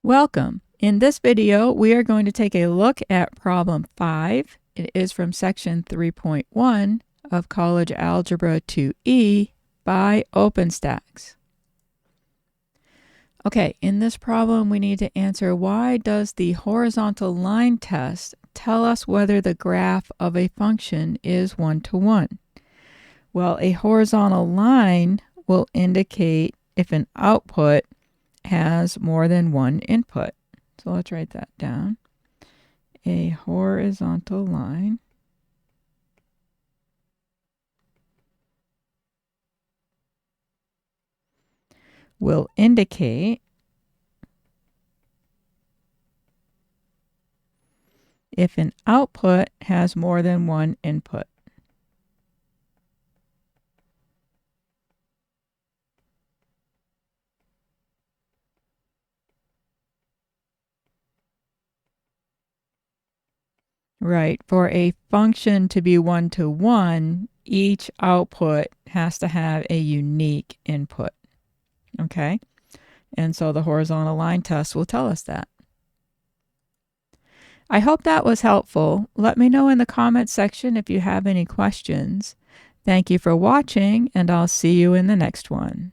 Welcome. In this video, we are going to take a look at problem 5. It is from section 3.1 of College Algebra 2E by OpenStax. Okay, in this problem, we need to answer why does the horizontal line test tell us whether the graph of a function is one-to-one? Well, a horizontal line will indicate if an output has more than one input. So let's write that down. A horizontal line will indicate if an output has more than one input. Right, for a function to be one-to-one, each output has to have a unique input. Okay, and so the horizontal line test will tell us that. I hope that was helpful. Let me know in the comments section if you have any questions. Thank you for watching, and I'll see you in the next one.